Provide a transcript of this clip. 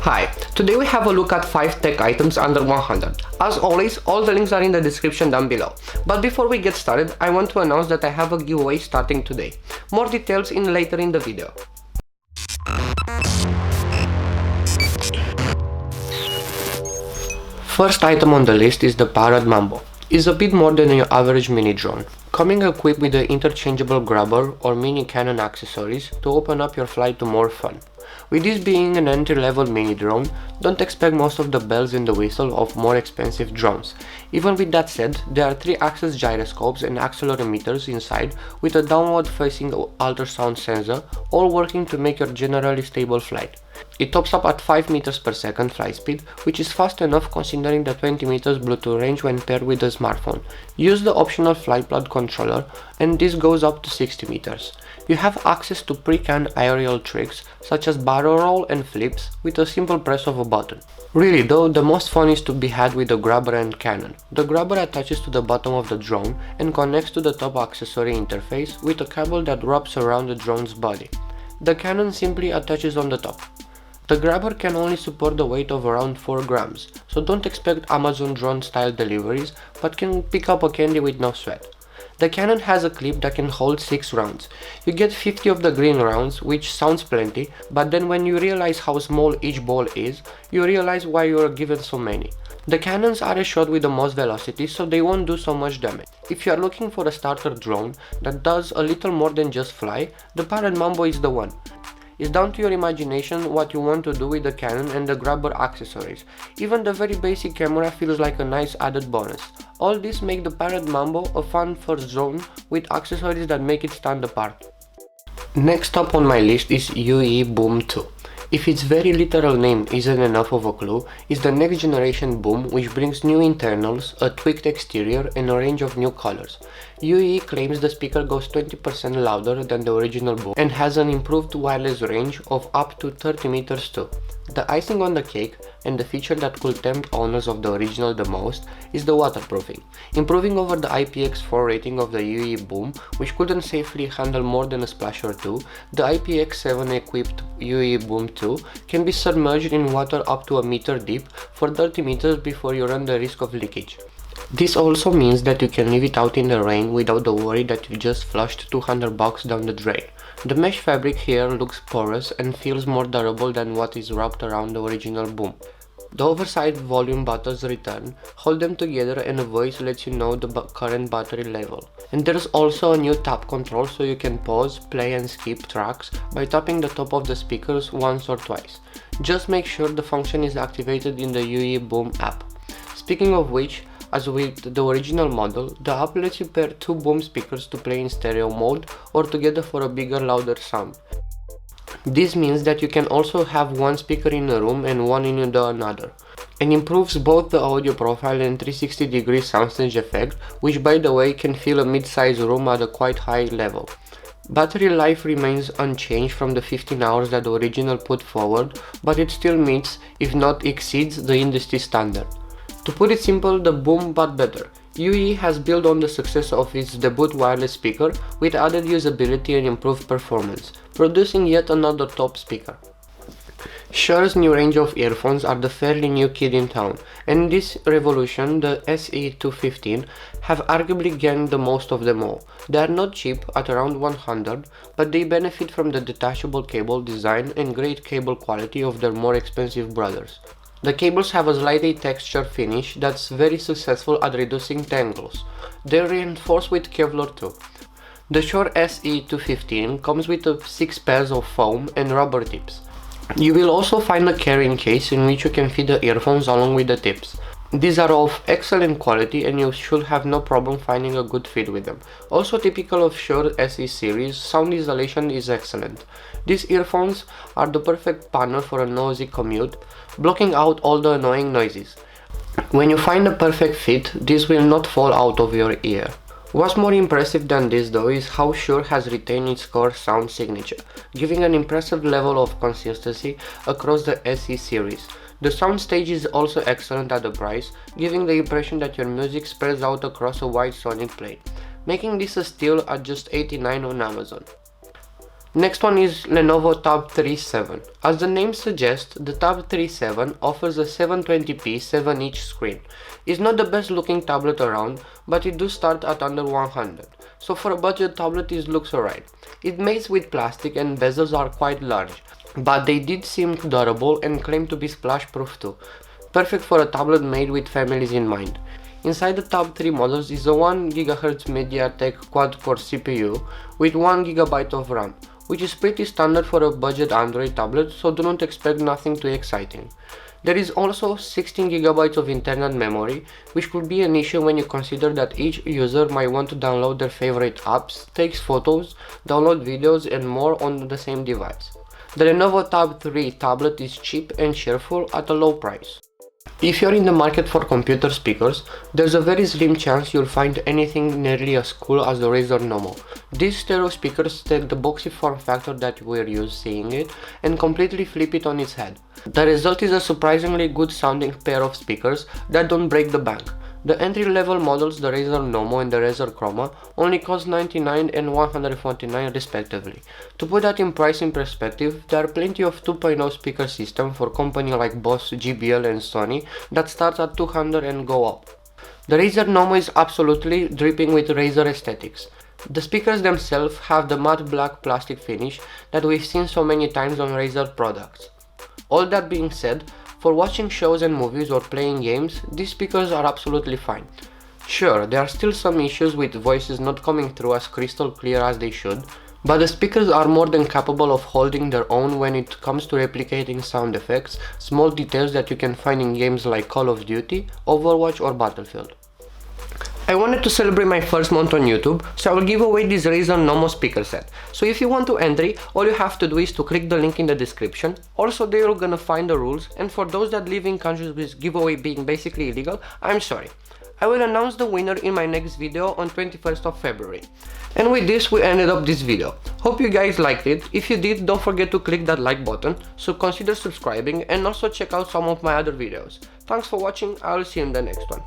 Hi, today we have a look at 5 tech items under 100. As always, all the links are in the description down below. But before we get started, I want to announce that I have a giveaway starting today. More details later in the video. First item on the list is the Parrot Mambo. It's a bit more than your average mini drone, coming equipped with the interchangeable grabber or mini cannon accessories to open up your flight to more fun. With this being an entry-level mini drone, don't expect most of the bells and the whistle of more expensive drones. Even with that said, there are 3-axis gyroscopes and accelerometers inside with a downward-facing ultrasound sensor, all working to make your generally stable flight. It tops up at 5 meters per second flight speed, which is fast enough considering the 20 meters Bluetooth range when paired with a smartphone. Use the optional flight plan controller and this goes up to 60 meters. You have access to pre-canned aerial tricks such as barrel roll and flips with a simple press of a button. Really though, the most fun is to be had with the grabber and cannon. The grabber attaches to the bottom of the drone and connects to the top accessory interface with a cable that wraps around the drone's body. The cannon simply attaches on the top. The grabber can only support the weight of around 4 grams, so don't expect Amazon drone style deliveries, but can pick up a candy with no sweat. The cannon has a clip that can hold 6 rounds. You get 50 of the green rounds, which sounds plenty, but then when you realize how small each ball is, you realize why you are given so many. The cannons are a shot with the most velocity, so they won't do so much damage. If you are looking for a starter drone that does a little more than just fly, the Parrot Mambo is the one. It's down to your imagination what you want to do with the cannon and the grabber accessories. Even the very basic camera feels like a nice added bonus. All this make the Parrot Mambo a fun first drone with accessories that make it stand apart. Next up on my list is UE Boom 2. If its very literal name isn't enough of a clue, it's the next generation boom which brings new internals, a tweaked exterior and a range of new colors. UE claims the speaker goes 20% louder than the original boom and has an improved wireless range of up to 30 meters too. The icing on the cake, and the feature that could tempt owners of the original the most, is the waterproofing. Improving over the IPX4 rating of the UE Boom, which couldn't safely handle more than a splash or two, the IPX7 equipped UE Boom 2 can be submerged in water up to a meter deep for 30 meters before you run the risk of leakage. This also means that you can leave it out in the rain without the worry that you just flushed $200 down the drain. The mesh fabric here looks porous and feels more durable than what is wrapped around the original boom. The oversized volume buttons return, hold them together and a voice lets you know the current battery level. And there's also a new tap control so you can pause, play and skip tracks by tapping the top of the speakers once or twice. Just make sure the function is activated in the UE Boom app. Speaking of which, as with the original model, the app lets you pair 2 boom speakers to play in stereo mode or together for a bigger, louder sound. This means that you can also have one speaker in a room and one in the another, and improves both the audio profile and 360-degree soundstage effect, which by the way can fill a mid-size room at a quite high level. Battery life remains unchanged from the 15 hours that the original put forward, but it still meets, if not exceeds, the industry standard. To put it simple, the boom but better. UE has built on the success of its debut wireless speaker with added usability and improved performance, producing yet another top speaker. Shure's new range of earphones are the fairly new kid in town, and in this revolution the SE215 have arguably gained the most of them all. They are not cheap at around 100, but they benefit from the detachable cable design and great cable quality of their more expensive brothers. The cables have a slightly textured finish that's very successful at reducing tangles. They're reinforced with Kevlar too. The Shure SE215 comes with 6 pairs of foam and rubber tips. You will also find a carrying case in which you can fit the earphones along with the tips. These are of excellent quality and you should have no problem finding a good fit with them. Also typical of Shure SE series, sound isolation is excellent. These earphones are the perfect partner for a noisy commute, blocking out all the annoying noises. When you find the perfect fit, this will not fall out of your ear. What's more impressive than this though is how Shure has retained its core sound signature, giving an impressive level of consistency across the SE series. The soundstage is also excellent at the price, giving the impression that your music spreads out across a wide sonic plane, making this a steal at just $89 on Amazon. Next one is Lenovo Tab 37. As the name suggests, the Tab 37 offers a 720p 7-inch screen. It's not the best looking tablet around, but it does start at under 100. So for a budget tablet it looks alright. It mates with plastic and bezels are quite large, but they did seem durable and claim to be splash proof too. Perfect for a tablet made with families in mind. Inside the Tab 3 models is a 1 GHz MediaTek quad-core CPU with 1 GB of RAM, which is pretty standard for a budget Android tablet, so do not expect nothing too exciting. There is also 16 GB of internal memory, which could be an issue when you consider that each user might want to download their favorite apps, take photos, download videos and more on the same device. The Lenovo Tab 3 tablet is cheap and cheerful at a low price. If you're in the market for computer speakers, there's a very slim chance you'll find anything nearly as cool as the Razer Nommo. These stereo speakers take the boxy form factor that we're used seeing it and completely flip it on its head. The result is a surprisingly good sounding pair of speakers that don't break the bank. The entry-level models, the Razer Nommo and the Razer Chroma, only cost $99 and $149 respectively. To put that in pricing perspective, there are plenty of 2.0 speaker systems for companies like Boss, JBL and Sony that start at $200 and go up. The Razer Nommo is absolutely dripping with Razer aesthetics. The speakers themselves have the matte black plastic finish that we've seen so many times on Razer products. All that being said, for watching shows and movies or playing games, these speakers are absolutely fine. Sure, there are still some issues with voices not coming through as crystal clear as they should, but the speakers are more than capable of holding their own when it comes to replicating sound effects, small details that you can find in games like Call of Duty, Overwatch or Battlefield. I wanted to celebrate my first month on YouTube, so I will give away this Razer Nommo speaker set. So if you want to enter, all you have to do is to click the link in the description. Also there you're gonna find the rules, and for those that live in countries with giveaway being basically illegal, I'm sorry. I will announce the winner in my next video on 21st of February. And with this we ended up this video. Hope you guys liked it. If you did, don't forget to click that like button, so consider subscribing and also check out some of my other videos. Thanks for watching, I will see you in the next one.